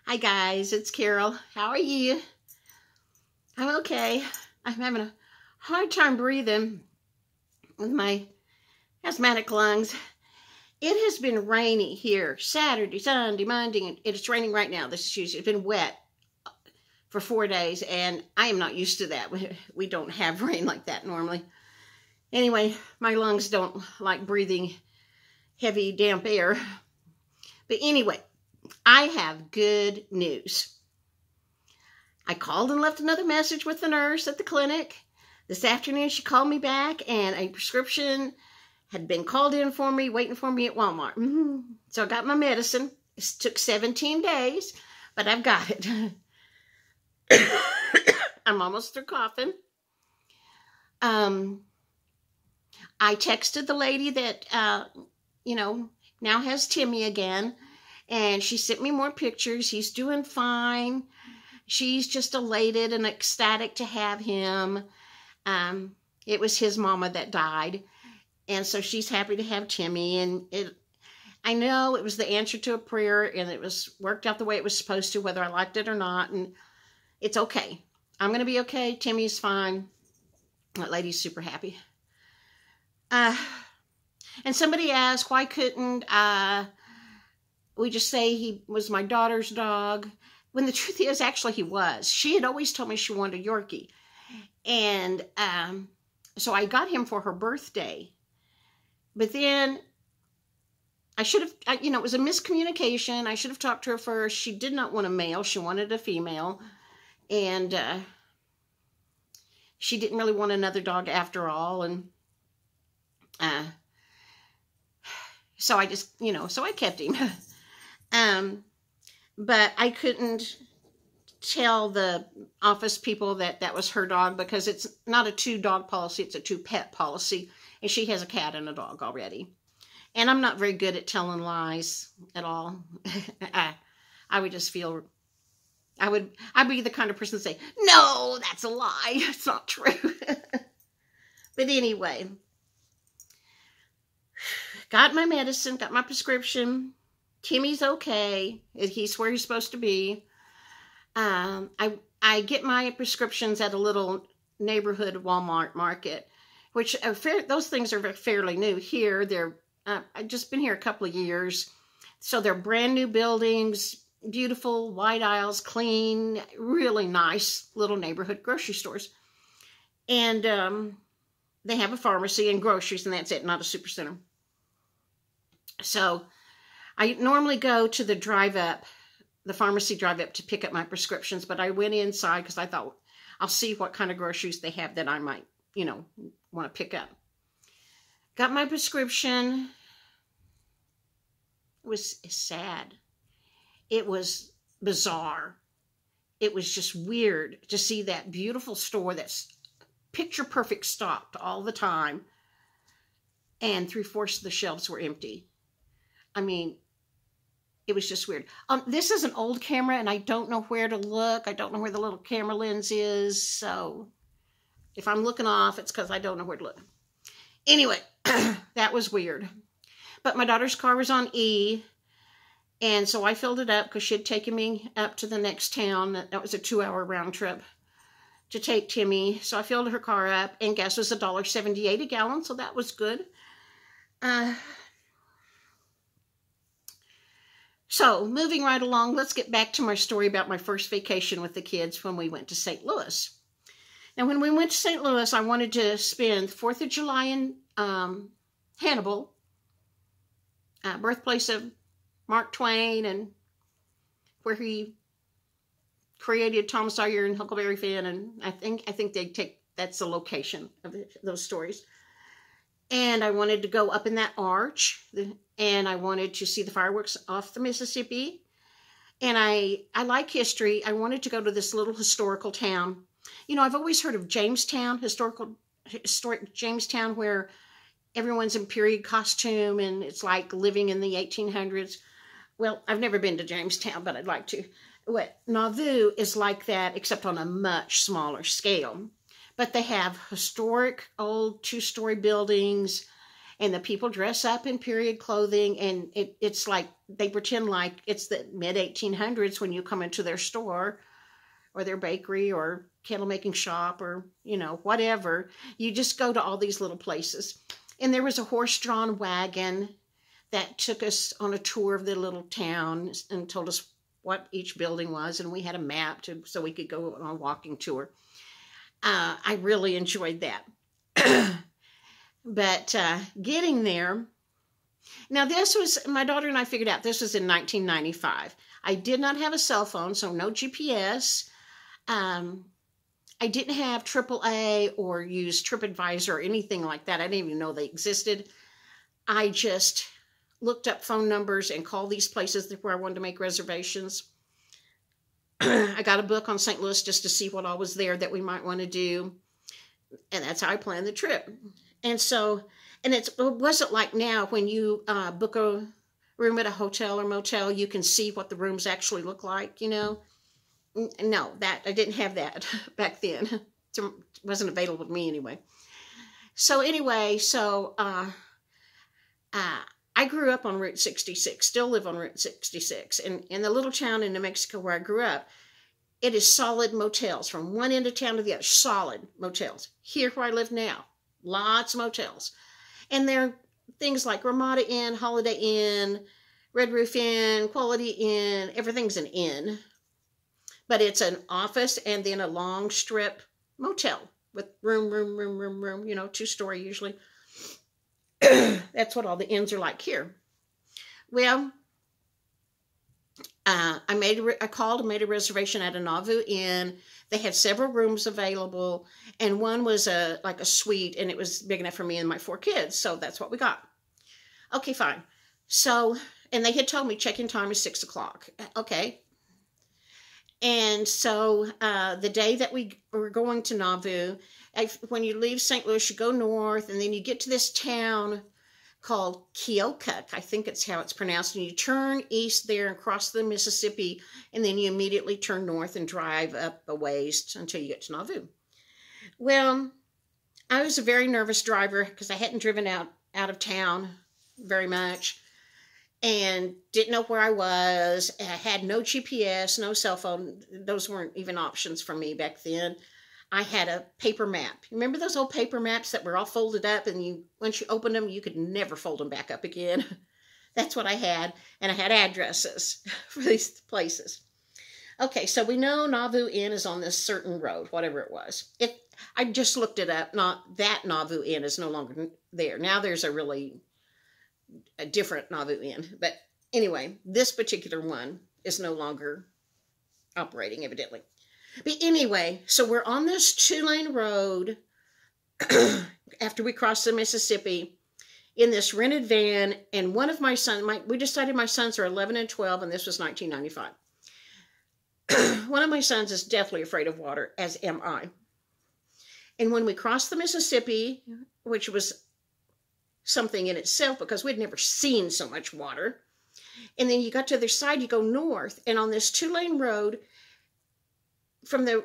Hi guys, it's Carol. How are you? I'm okay. I'm having a hard time breathing with my asthmatic lungs. It has been rainy here Saturday, Sunday, Monday, and it's raining right now. This is Tuesday. It's been wet for 4 days, and I am not used to that. We don't have rain like that normally. Anyway, my lungs don't like breathing heavy, damp air. But anyway, I have good news. I called and left another message with the nurse at the clinic. This afternoon, she called me back, and a prescription had been called in for me, waiting for me at Walmart. So I got my medicine. It took 17 days, but I've got it. I'm almost through coughing. I texted the lady that, now has Timmy again, and she sent me more pictures. He's doing fine. She's just elated and ecstatic to have him. It was his mama that died, and so she's happy to have Timmy. And I know it was the answer to a prayer, and it was worked out the way it was supposed to, whether I liked it or not. And it's okay. I'm going to be okay. Timmy's fine. That lady's super happy. And somebody asked, why couldn't we just say he was my daughter's dog? When the truth is, actually, he was. She had always told me she wanted a Yorkie. And so I got him for her birthday. But then I should have, it was a miscommunication. I should have talked to her first. She did not want a male. She wanted a female. And she didn't really want another dog after all. And so I just, so I kept him. But I couldn't tell the office people that that was her dog, because it's not a 2-dog policy, it's a 2-pet policy. And she has a cat and a dog already. And I'm not very good at telling lies at all. I would just feel, I'd be the kind of person to say, no, that's a lie. It's not true. But anyway, got my medicine, got my prescription. Timmy's okay. He's where he's supposed to be. I get my prescriptions at a little neighborhood Walmart market, which those things are fairly new here. They're I've just been here a couple of years, so they're brand new buildings, beautiful wide aisles, clean, really nice little neighborhood grocery stores, and they have a pharmacy and groceries, and that's it. Not a super center. So I normally go to the pharmacy drive-up to pick up my prescriptions, but I went inside because I thought, I'll see what kind of groceries they have that I might, want to pick up. Got my prescription. It was sad. It was bizarre. It was just weird to see that beautiful store that's picture-perfect stocked all the time, and 3/4 of the shelves were empty. I mean, it was just weird. This is an old camera, and I don't know where to look. I don't know where the little camera lens is. So if I'm looking off, it's because I don't know where to look. Anyway, that was weird. But my daughter's car was on E, and so I filled it up because she had taken me up to the next town. That was a 2-hour round trip to take Timmy. So I filled her car up, and gas was $1.78 a gallon, so that was good. So, moving right along, let's get back to my story about my first vacation with the kids when we went to St. Louis. Now, when we went to St. Louis, I wanted to spend 4th of July in Hannibal, birthplace of Mark Twain, and where he created Tom Sawyer and Huckleberry Finn, and I think they take, that's the location of those stories. And I wanted to go up in that arch, and I wanted to see the fireworks off the Mississippi. And I like history. I wanted to go to this little historical town. I've always heard of Jamestown, historic Jamestown, where everyone's in period costume, and it's like living in the 1800s. Well, I've never been to Jamestown, but I'd like to. Nauvoo is like that, except on a much smaller scale. But they have historic old 2-story buildings, And the people dress up in period clothing, and it's like they pretend like it's the mid-1800s when you come into their store or their bakery or candle making shop or, you know, whatever. You just go to all these little places. And there was a horse-drawn wagon that took us on a tour of the little town and told us what each building was. And we had a map so we could go on a walking tour. I really enjoyed that. But getting there, now this was, my daughter and I figured out this was in 1995. I did not have a cell phone, so no GPS. I didn't have AAA or use TripAdvisor or anything like that. I didn't even know they existed. I just looked up phone numbers and called these places where I wanted to make reservations. I got a book on St. Louis just to see what all was there that we might want to do. And that's how I planned the trip. And so, and it wasn't like now when you book a room at a hotel or motel, you can see what the rooms actually look like, you know. No, that I didn't have that back then. It wasn't available to me anyway. So anyway, I grew up on Route 66, still live on Route 66. And in the little town in New Mexico where I grew up, it is solid motels from one end of town to the other, solid motels. Here where I live now, lots of motels. And they're things like Ramada Inn, Holiday Inn, Red Roof Inn, Quality Inn, everything's an inn. But it's an office and then a long strip motel with room, you know, 2-story usually. That's what all the inns are like here. Well, I called and made a reservation at a Nauvoo Inn. They had several rooms available, and one was like a suite, and it was big enough for me and my 4 kids, so that's what we got. Okay, fine. So, and they had told me check-in time is 6 o'clock. Okay. And so the day that we were going to Nauvoo, when you leave St. Louis, you go north, and then you get to this town called Keokuk, I think it's how it's pronounced, and you turn east there and cross the Mississippi, and then you immediately turn north and drive up a ways until you get to Nauvoo. Well, I was a very nervous driver because I hadn't driven out of town very much and didn't know where I was. I had no GPS, no cell phone. Those weren't even options for me back then. I had a paper map. Remember those old paper maps that were all folded up and once you opened them, you could never fold them back up again? That's what I had. And I had addresses for these places. Okay, so we know Nauvoo Inn is on this certain road, whatever it was. I just looked it up. Not that Nauvoo Inn is no longer there. Now there's a different Nauvoo Inn. But anyway, this particular one is no longer operating, evidently. But anyway, so we're on this 2-lane road after we cross the Mississippi in this rented van, and one of my sons, we decided my sons are 11 and 12, and this was 1995. One of my sons is deathly afraid of water, as am I. And when we crossed the Mississippi, which was something in itself because we'd never seen so much water, and then you got to the other side, you go north, and on this 2-lane road, from the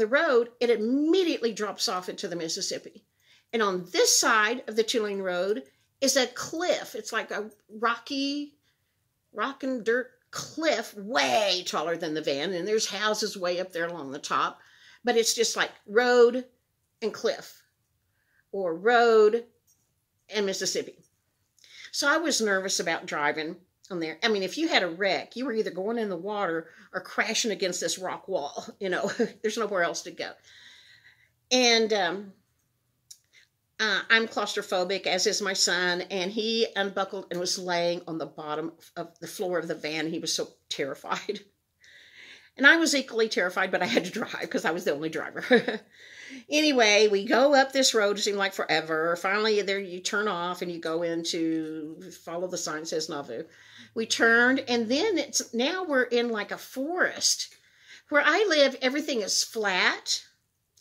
road, it immediately drops off into the Mississippi. And on this side of the 2-lane road is a cliff. It's like a rock and dirt cliff, way taller than the van. And there's houses way up there along the top. But it's just like road and cliff, or road and Mississippi. So I was nervous about driving on there. I mean, if you had a wreck, you were either going in the water or crashing against this rock wall. You know, there's nowhere else to go. And I'm claustrophobic, as is my son, and he unbuckled and was laying on the bottom of the floor of the van. He was so terrified. And I was equally terrified, but I had to drive because I was the only driver. Anyway, we go up this road, it seemed like forever. Finally, there you turn off and you go into, follow the sign that says Nauvoo. We turned, and then now we're in like a forest. Where I live, everything is flat.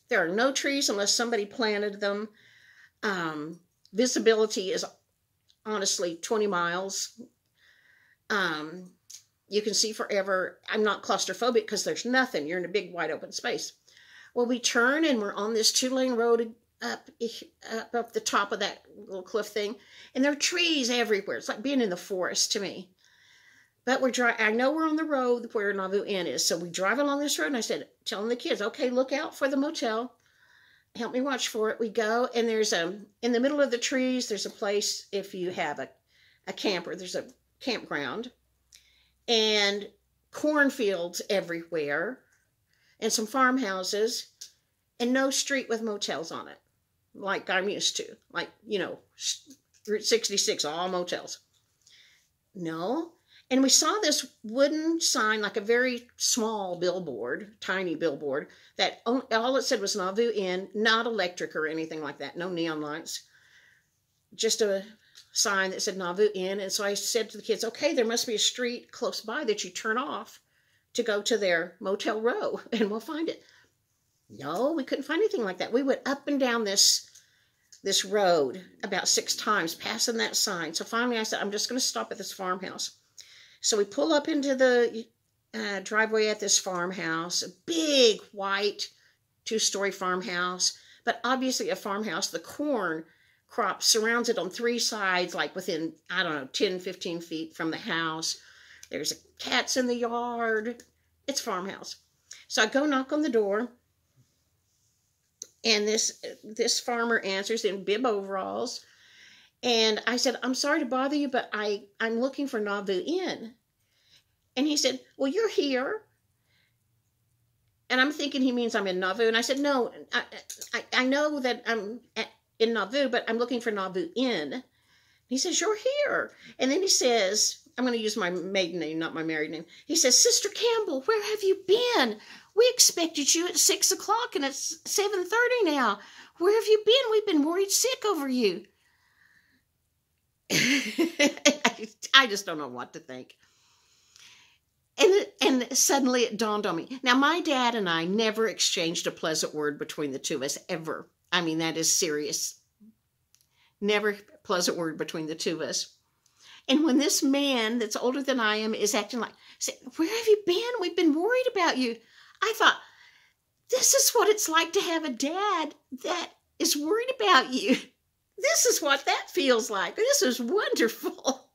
There are no trees unless somebody planted them. Visibility is honestly 20 miles. You can see forever. I'm not claustrophobic because there's nothing. You're in a big wide open space. Well, we turn and we're on this 2-lane road up the top of that little cliff thing, and there are trees everywhere. It's like being in the forest to me. But I know we're on the road where Nauvoo Inn is, so we drive along this road, and I said, telling the kids, okay, look out for the motel. Help me watch for it. We go, and there's in the middle of the trees, there's a place if you have a camper. There's a campground, and cornfields everywhere, and some farmhouses, and no street with motels on it, like I'm used to. Like, Route 66, all motels. No. And we saw this wooden sign, like a very small billboard, tiny billboard, that all it said was Nauvoo Inn, not electric or anything like that, no neon lights. Just a sign that said Nauvoo Inn. And so I said to the kids, okay, there must be a street close by that you turn off to go to their motel row, and we'll find it. No, we couldn't find anything like that. We went up and down this road about 6 times, passing that sign. So finally I said, I'm just going to stop at this farmhouse. So we pull up into the driveway at this farmhouse, a big white 2-story farmhouse, but obviously a farmhouse. The corn crop surrounds it on 3 sides, like within, 10, 15 feet from the house. There's cats in the yard. It's farmhouse. So I go knock on the door, and this farmer answers in bib overalls. And I said, I'm sorry to bother you, but I'm looking for Nauvoo Inn. And he said, well, you're here. And I'm thinking he means I'm in Nauvoo. And I said, no, I know that I'm in Nauvoo, but I'm looking for Nauvoo Inn. He says, you're here. And then he says, I'm going to use my maiden name, not my married name. He says, Sister Campbell, where have you been? We expected you at 6 o'clock, and it's 7:30 now. Where have you been? We've been worried sick over you. I just don't know what to think. And suddenly it dawned on me. Now, my dad and I never exchanged a pleasant word between the two of us, ever. I mean, that is serious. Never a pleasant word between the two of us. And when this man that's older than I am is acting like, say, where have you been? We've been worried about you. I thought, this is what it's like to have a dad that is worried about you. This is what that feels like. This is wonderful.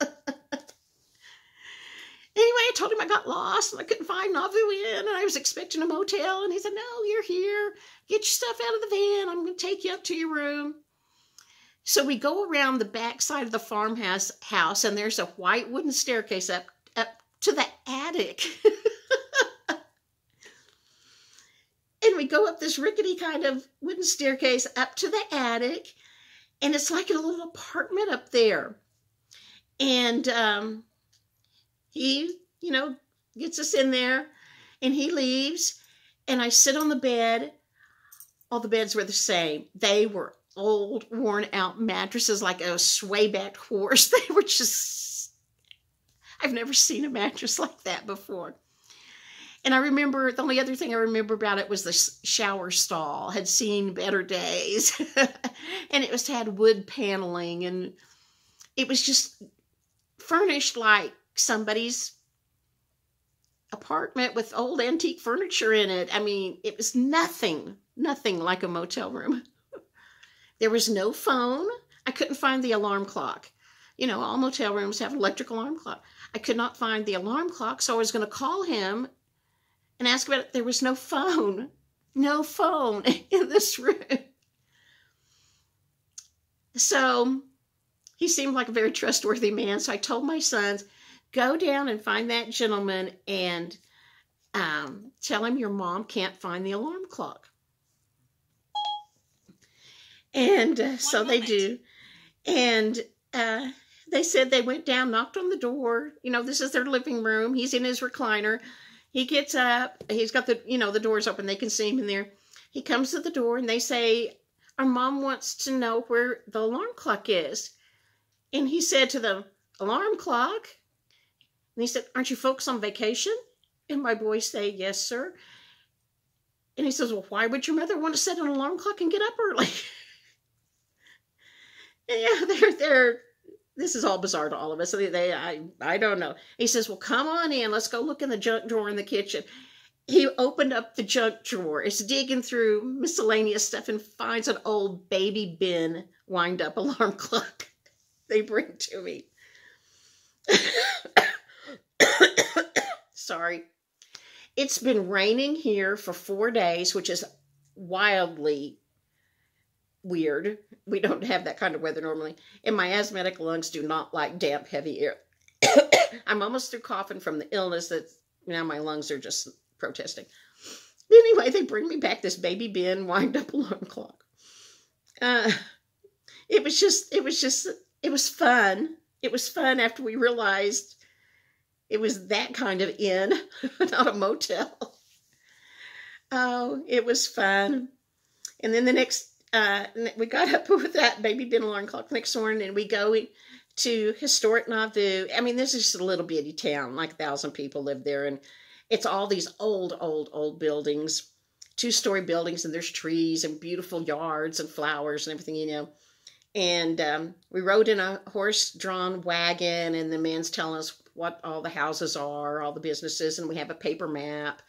Anyway, I told him I got lost and I couldn't find Nauvoo Inn, and I was expecting a motel. And he said, no, you're here. Get your stuff out of the van. I'm going to take you up to your room. So we go around the back side of the farmhouse, and there's a white wooden staircase up to the attic. And we go up this rickety kind of wooden staircase up to the attic. And it's like a little apartment up there. And he, gets us in there, and he leaves. And I sit on the bed. All the beds were the same. They were old, worn-out mattresses, like a sway-backed horse. They were just... I've never seen a mattress like that before. And I remember, the only other thing I remember about it was the shower stall had seen better days. And it had wood paneling, and it was just furnished like somebody's apartment with old antique furniture in it. I mean, it was nothing like a motel room. There was no phone. I couldn't find the alarm clock. All motel rooms have an electric alarm clock. I could not find the alarm clock, so I was going to call him and ask about it. There was no phone in this room. So he seemed like a very trustworthy man. So I told my sons, go down and find that gentleman and tell him your mom can't find the alarm clock. And so they do. And they said they went down, knocked on the door. This is their living room. He's in his recliner. He gets up. He's got the doors open. They can see him in there. He comes to the door, and they say, our mom wants to know where the alarm clock is. And he said to them, alarm clock? And he said, aren't you folks on vacation? And my boys say, yes, sir. And he says, well, why would your mother want to set an alarm clock and get up early? Yeah, this is all bizarre to all of us. I don't know. He says, well, come on in. Let's go look in the junk drawer in the kitchen. he opened up the junk drawer, is digging through miscellaneous stuff, and finds an old baby bin wind-up alarm clock they bring to me. Sorry. It's been raining here for 4 days, which is wildly weird. We don't have that kind of weather normally. And my asthmatic lungs do not like damp, heavy air. I'm almost through coughing from the illness that now my lungs are just protesting. Anyway, they bring me back this baby bin wind-up alarm clock. It was fun. It was fun after we realized it was that kind of inn, not a motel. Oh, it was fun. And then the next, we got up with that baby bin alarm clock next morning, and we go to historic Nauvoo. I mean, this is just a little bitty town, like 1,000 people live there, and it's all these old buildings, 2-story buildings, and there's trees and beautiful yards and flowers and everything, you know. And we rode in a horse-drawn wagon, and the man's telling us what all the houses are, all the businesses, and we have a paper map.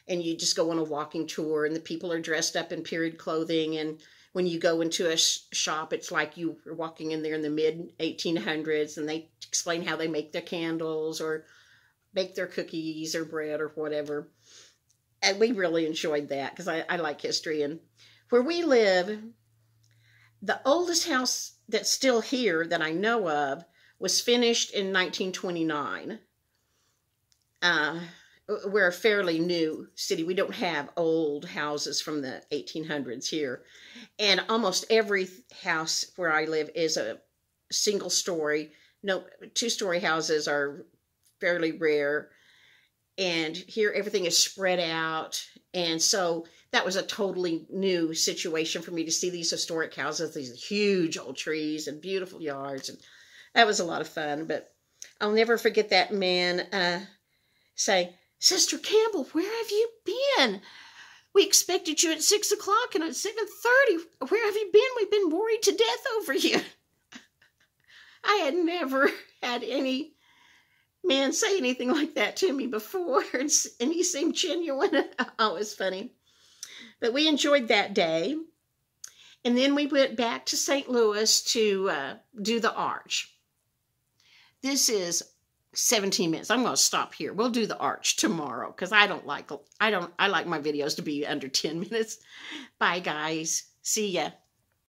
And you just go on a walking tour, and the people are dressed up in period clothing. And when you go into a shop, it's like you were walking in there in the mid-1800s, and they explain how they make their candles or bake their cookies or bread or whatever. And we really enjoyed that because I like history. And where we live, the oldest house that's still here that I know of was finished in 1929. We're a fairly new city. We don't have old houses from the 1800s here. And almost every house where I live is a single story. No, 2-story houses are fairly rare. And here everything is spread out. And so that was a totally new situation for me to see these historic houses, these huge old trees and beautiful yards. And that was a lot of fun. But I'll never forget that man saying, "Sister Campbell, where have you been? We expected you at 6 o'clock and at 7:30. Where have you been? We've been worried to death over you." I had never had any man say anything like that to me before, and he seemed genuine. Oh, it was funny. But we enjoyed that day. And then we went back to St. Louis to do the arch. This is 17 minutes. I'm going to stop here. We'll do the arch tomorrow because I like my videos to be under 10 minutes. Bye, guys. See ya.